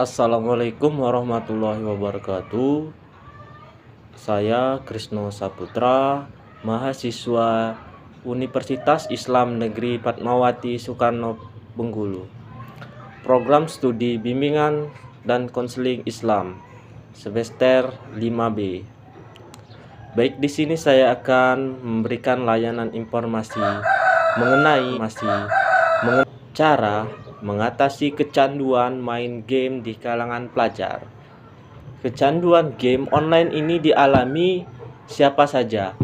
Assalamualaikum warahmatullahi wabarakatuh. Saya Krisno Saputra, mahasiswa Universitas Islam Negeri Fatmawati Soekarno Bengkulu. Program studi bimbingan dan konseling Islam semester 5B. Baik, di sini saya akan memberikan layanan informasi mengenai cara mengatasi kecanduan main game di kalangan pelajar. Kecanduan game online ini dialami siapa saja,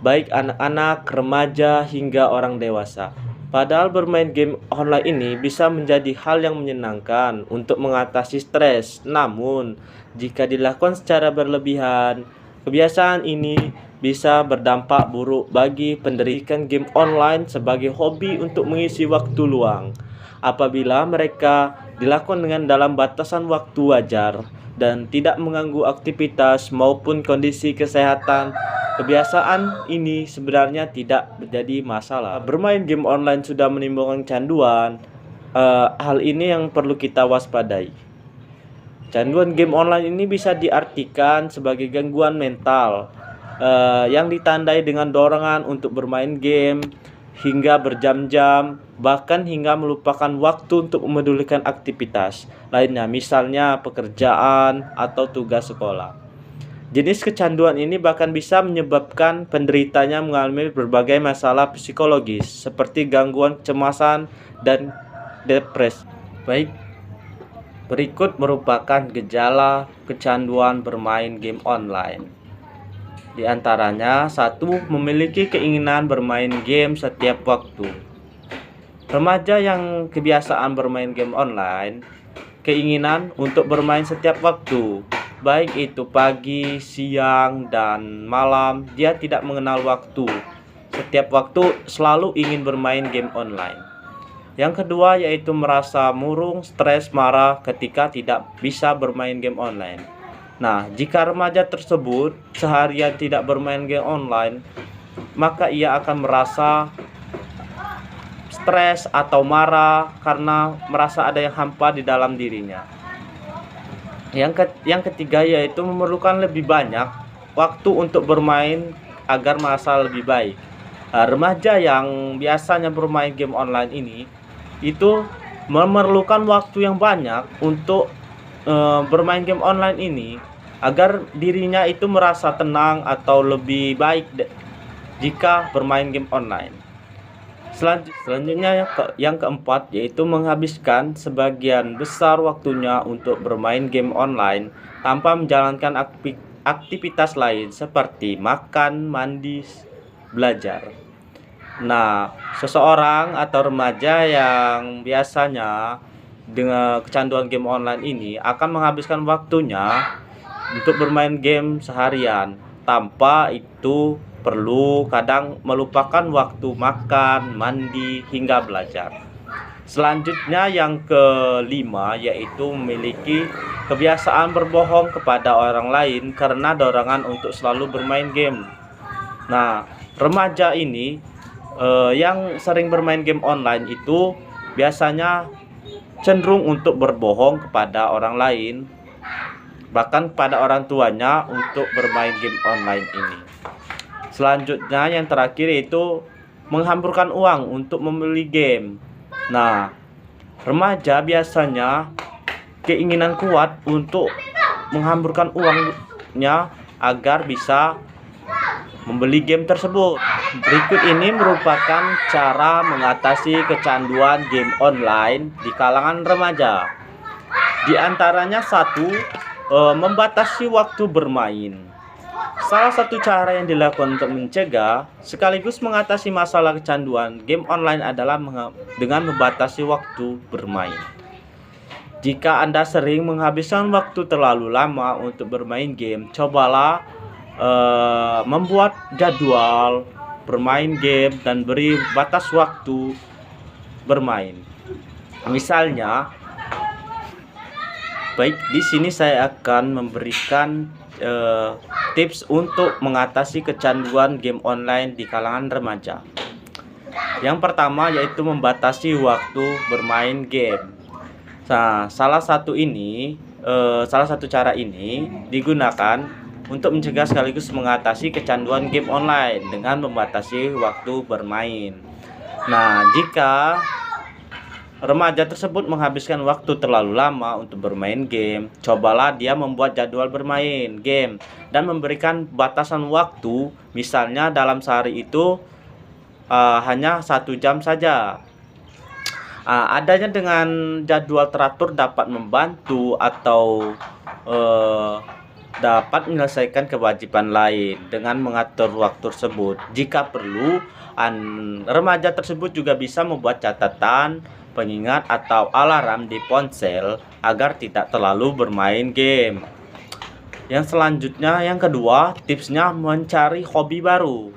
baik anak-anak, remaja, hingga orang dewasa. Padahal bermain game online ini bisa menjadi hal yang menyenangkan untuk mengatasi stres. Namun, jika dilakukan secara berlebihan, kebiasaan ini bisa berdampak buruk bagi penderita game online sebagai hobi untuk mengisi waktu luang. Apabila mereka dilakukan dengan dalam batasan waktu wajar dan tidak mengganggu aktivitas maupun kondisi kesehatan, kebiasaan ini sebenarnya tidak menjadi masalah. Bermain game online sudah menimbulkan canduan. Hal ini yang perlu kita waspadai. Canduan game online ini bisa diartikan sebagai gangguan mental yang ditandai dengan dorongan untuk bermain game hingga berjam-jam, bahkan hingga melupakan waktu untuk memedulikan aktivitas lainnya, misalnya pekerjaan atau tugas sekolah. Jenis kecanduan ini bahkan bisa menyebabkan penderitanya mengalami berbagai masalah psikologis seperti gangguan kecemasan dan depresi. Baik, berikut merupakan gejala kecanduan bermain game online. Di antaranya, 1. Memiliki keinginan bermain game setiap waktu. Remaja yang kebiasaan bermain game online, keinginan untuk bermain setiap waktu, baik itu pagi, siang, dan malam. Dia tidak mengenal waktu. Setiap waktu selalu ingin bermain game online. Yang kedua yaitu merasa murung, stres, marah ketika tidak bisa bermain game online. Nah, jika remaja tersebut seharian tidak bermain game online, maka ia akan merasa stres atau marah karena merasa ada yang hampa di dalam dirinya. Yang ketiga yaitu memerlukan lebih banyak waktu untuk bermain agar merasa lebih baik. Remaja yang biasanya bermain game online ini itu memerlukan waktu yang banyak untuk bermain game online ini agar dirinya itu merasa tenang atau lebih baik jika bermain game online. Selanjutnya yang keempat yaitu menghabiskan sebagian besar waktunya untuk bermain game online tanpa menjalankan aktivitas lain seperti makan, mandi, belajar. Nah, seseorang atau remaja yang biasanya dengan kecanduan game online ini akan menghabiskan waktunya untuk bermain game seharian tanpa itu perlu kadang melupakan waktu makan, mandi, hingga belajar. Selanjutnya yang kelima yaitu memiliki kebiasaan berbohong kepada orang lain karena dorongan untuk selalu bermain game. Nah, remaja ini yang sering bermain game online itu biasanya cenderung untuk berbohong kepada orang lain, bahkan kepada orang tuanya untuk bermain game online ini. Selanjutnya yang terakhir yaitu menghamburkan uang untuk membeli game. Nah, remaja biasanya keinginan kuat untuk menghamburkan uangnya agar bisa membeli game tersebut. Berikut ini merupakan cara mengatasi kecanduan game online di kalangan remaja. Di antaranya 1. Membatasi waktu bermain. Salah satu cara yang dilakukan untuk mencegah sekaligus mengatasi masalah kecanduan game online adalah dengan membatasi waktu bermain. Jika Anda sering menghabiskan waktu terlalu lama untuk bermain game, cobalah membuat jadwal bermain game dan beri batas waktu bermain. Misalnya, baik, di sini saya akan memberikan tips untuk mengatasi kecanduan game online di kalangan remaja. Yang pertama yaitu membatasi waktu bermain game. Nah, salah satu cara ini digunakan untuk mencegah sekaligus mengatasi kecanduan game online dengan membatasi waktu bermain. Nah, jika remaja tersebut menghabiskan waktu terlalu lama untuk bermain game, cobalah dia membuat jadwal bermain game dan memberikan batasan waktu, misalnya dalam sehari itu hanya 1 jam saja. Adanya dengan jadwal teratur dapat membantu atau dapat menyelesaikan kewajiban lain dengan mengatur waktu tersebut. Jika perlu, remaja tersebut juga bisa membuat catatan, pengingat, atau alarm di ponsel agar tidak terlalu bermain game. Yang selanjutnya, yang kedua, tipsnya mencari hobi baru.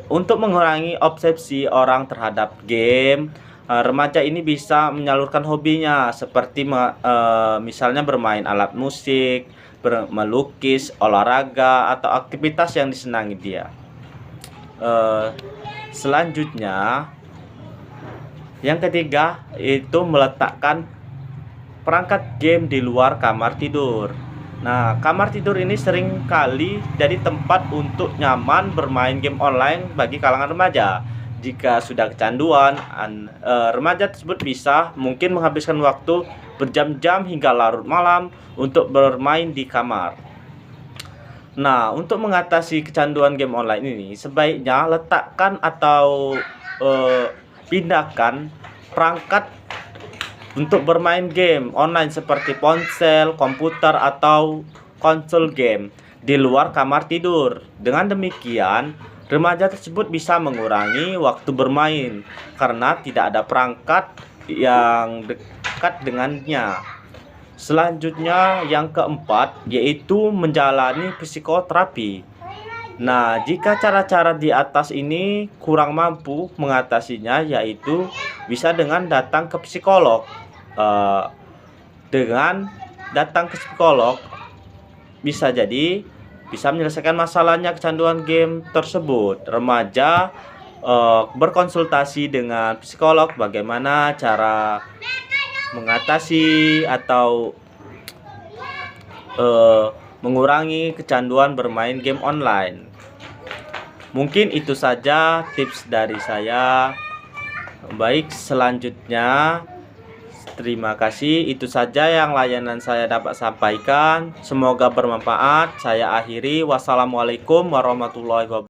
Untuk mengurangi obsesi orang terhadap game, remaja ini bisa menyalurkan hobinya seperti misalnya bermain alat musik, melukis, olahraga, atau aktivitas yang disenangi dia. Selanjutnya, yang ketiga itu meletakkan perangkat game di luar kamar tidur. Nah, kamar tidur ini sering kali jadi tempat untuk nyaman bermain game online bagi kalangan remaja. Jika sudah kecanduan, remaja tersebut bisa mungkin menghabiskan waktu berjam-jam hingga larut malam untuk bermain di kamar. Nah, untuk mengatasi kecanduan game online ini, sebaiknya letakkan atau pindahkan perangkat untuk bermain game online seperti ponsel, komputer, atau konsol game di luar kamar tidur. Dengan demikian, remaja tersebut bisa mengurangi waktu bermain karena tidak ada perangkat yang dekat dengannya. Selanjutnya, yang keempat yaitu menjalani psikoterapi. Nah, jika cara-cara di atas ini kurang mampu mengatasinya, yaitu bisa dengan datang ke psikolog. Dengan datang ke psikolog, bisa jadi bisa menyelesaikan masalahnya kecanduan game tersebut. Remaja berkonsultasi dengan psikolog bagaimana cara mengatasi atau mengurangi kecanduan bermain game online. Mungkin itu saja tips dari saya. Baik, selanjutnya terima kasih. Itu saja yang layanan saya dapat sampaikan. Semoga bermanfaat. Saya akhiri. Wassalamualaikum warahmatullahi wabarakatuh.